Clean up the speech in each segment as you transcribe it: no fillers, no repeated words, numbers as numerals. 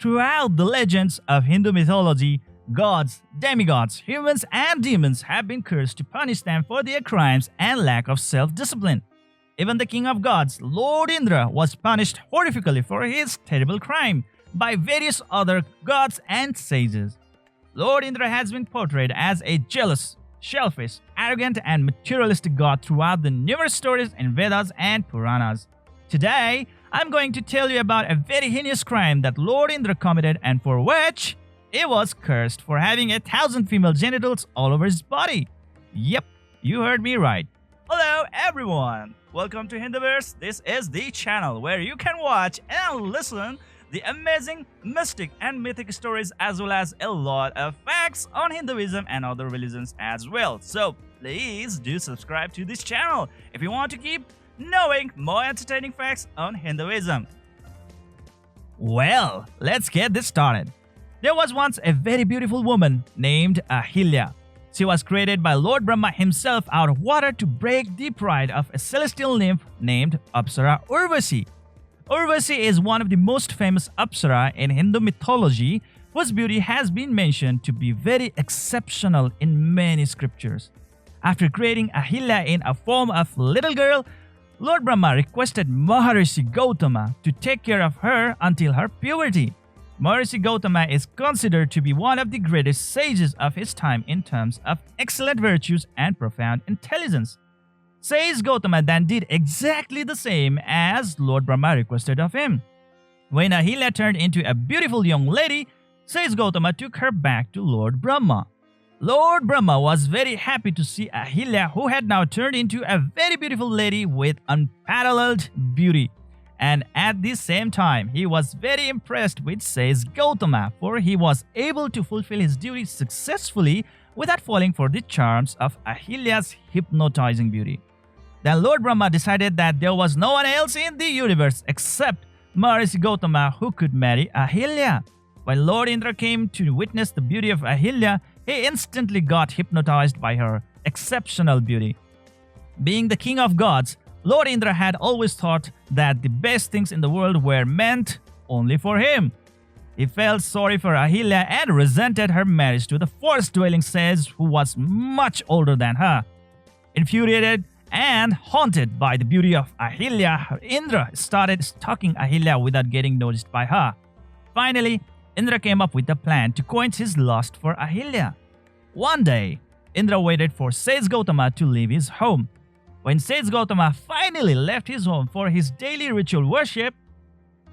Throughout the legends of Hindu mythology, gods, demigods, humans, and demons have been cursed to punish them for their crimes and lack of self discipline. Even the king of gods, Lord Indra, was punished horrifically for his terrible crime by various other gods and sages. Lord Indra has been portrayed as a jealous, selfish, arrogant, and materialistic god throughout the numerous stories in Vedas and Puranas. Today, I'm going to tell you about a very heinous crime that Lord Indra committed and for which he was cursed for having 1,000 female genitals all over his body. Yep, you heard me right. Hello everyone! Welcome to Hinduverse. This is the channel where you can watch and listen the amazing, mystic and mythic stories as well as a lot of facts on Hinduism and other religions as well. So please do subscribe to this channel if you want to keep knowing more entertaining facts on Hinduism. Well, let's get this started. There was once a very beautiful woman named Ahilya. She was created by Lord Brahma himself out of water to break the pride of a celestial nymph named Apsara Urvasi. Urvasi is one of the most famous Apsara in Hindu mythology, whose beauty has been mentioned to be very exceptional in many scriptures. After creating Ahilya in a form of little girl, Lord Brahma requested Maharishi Gautama to take care of her until her puberty. Maharishi Gautama is considered to be one of the greatest sages of his time in terms of excellent virtues and profound intelligence. Sage Gautama then did exactly the same as Lord Brahma requested of him. When Ahilya turned into a beautiful young lady, Sage Gautama took her back to Lord Brahma. Lord Brahma was very happy to see Ahilya, who had now turned into a very beautiful lady with unparalleled beauty. And at the same time, he was very impressed with Sage Gautama, for he was able to fulfill his duty successfully without falling for the charms of Ahilya's hypnotizing beauty. Then Lord Brahma decided that there was no one else in the universe except Maharishi Gautama who could marry Ahilya. When Lord Indra came to witness the beauty of Ahilya, he instantly got hypnotized by her exceptional beauty. Being the king of gods, Lord Indra had always thought that the best things in the world were meant only for him. He felt sorry for Ahilya and resented her marriage to the forest-dwelling sage who was much older than her. Infuriated and haunted by the beauty of Ahilya, Indra started stalking Ahilya without getting noticed by her. Finally, Indra came up with a plan to quench his lust for Ahilya. One day, Indra waited for Sage Gautama to leave his home. When Sage Gautama finally left his home for his daily ritual worship,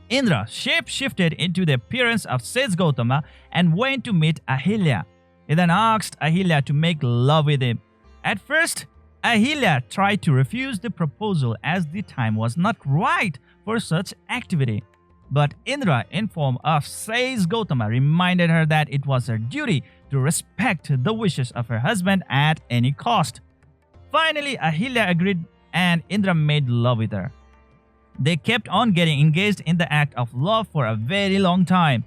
Indra shape-shifted into the appearance of Sage Gautama and went to meet Ahilya. He then asked Ahilya to make love with him. At first, Ahilya tried to refuse the proposal as the time was not right for such activity. But Indra, in form of Sage Gautama, reminded her that it was her duty to respect the wishes of her husband at any cost. Finally, Ahilya agreed and Indra made love with her. They kept on getting engaged in the act of love for a very long time.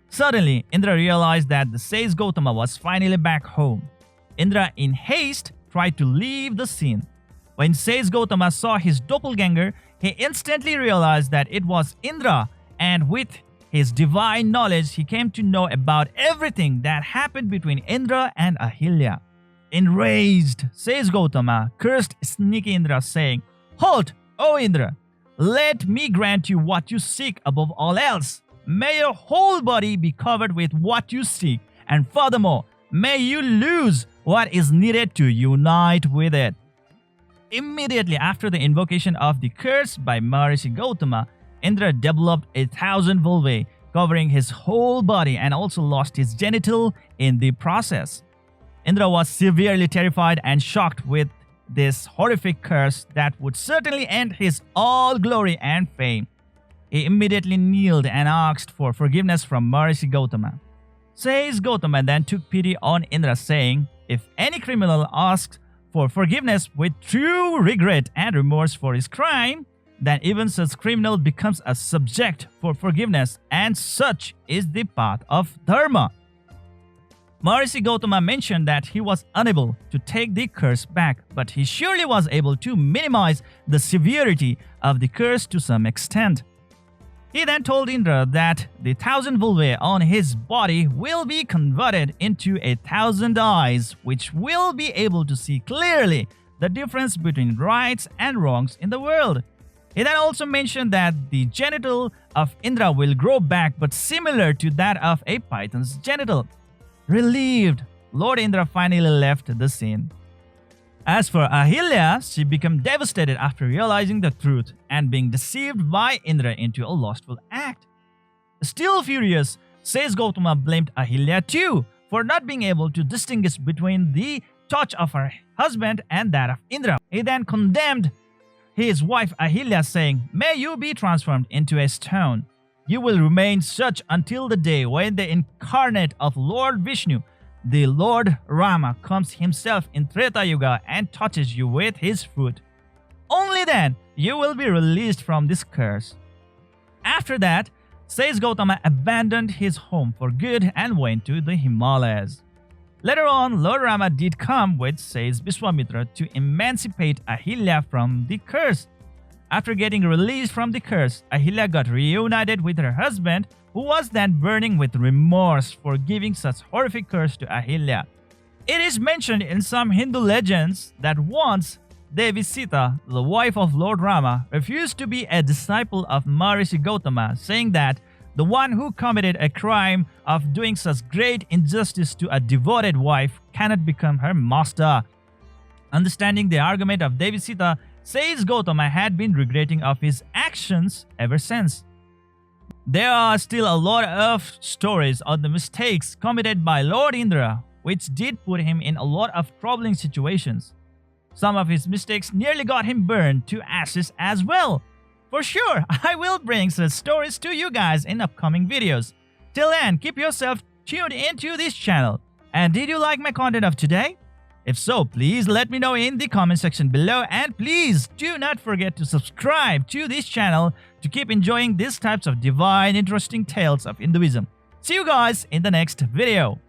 Suddenly, Indra realized that the Sage Gautama was finally back home. Indra, in haste, tried to leave the scene. When Sage Gautama saw his doppelganger, he instantly realized that it was Indra, and with his divine knowledge, he came to know about everything that happened between Indra and Ahilya. Enraged, Sage Gautama cursed sneaky Indra, saying, "Halt, O Indra! Let me grant you what you seek above all else. May your whole body be covered with what you seek, and furthermore, may you lose what is needed to unite with it." Immediately after the invocation of the curse by Maharishi Gautama, Indra developed 1,000 vulvae, covering his whole body, and also lost his genital in the process. Indra was severely terrified and shocked with this horrific curse that would certainly end his all glory and fame. He immediately kneeled and asked for forgiveness from Maharishi Gautama. Sage Gautama then took pity on Indra, saying, "If any criminal asks for forgiveness with true regret and remorse for his crime, then even such criminal becomes a subject for forgiveness, and such is the path of dharma." Maharishi Gautama mentioned that he was unable to take the curse back, but he surely was able to minimize the severity of the curse to some extent. He then told Indra that the 1,000 vulvae on his body will be converted into 1,000 eyes, which will be able to see clearly the difference between rights and wrongs in the world. He then also mentioned that the genital of Indra will grow back but similar to that of a python's genital. Relieved, Lord Indra finally left the scene. As for Ahilya, she became devastated after realizing the truth and being deceived by Indra into a lustful act. Still furious, says Gautama blamed Ahilya too for not being able to distinguish between the touch of her husband and that of Indra. He then condemned his wife Ahilya, saying, "May you be transformed into a stone. You will remain such until the day when the incarnate of Lord Vishnu, the Lord Rama, comes himself in Treta Yuga and touches you with his foot. Only then you will be released from this curse." After that, says Gautama abandoned his home for good and went to the Himalayas. Later on, Lord Rama did come with, says Vishwamitra, to emancipate Ahilya from the curse. After getting released from the curse, Ahilya got reunited with her husband, who was then burning with remorse for giving such horrific curse to Ahilya. It is mentioned in some Hindu legends that once Devi Sita, the wife of Lord Rama, refused to be a disciple of Maharishi Gautama, saying that the one who committed a crime of doing such great injustice to a devoted wife cannot become her master. Understanding the argument of Devi Sita, says Gautama had been regretting of his actions ever since. There are still a lot of stories on the mistakes committed by Lord Indra, which did put him in a lot of troubling situations. Some of his mistakes nearly got him burned to ashes as well. For sure, I will bring such stories to you guys in upcoming videos. Till then, keep yourself tuned into this channel. And did you like my content of today? If so, please let me know in the comment section below, and please do not forget to subscribe to this channel to keep enjoying these types of divine interesting tales of Hinduism. See you guys in the next video.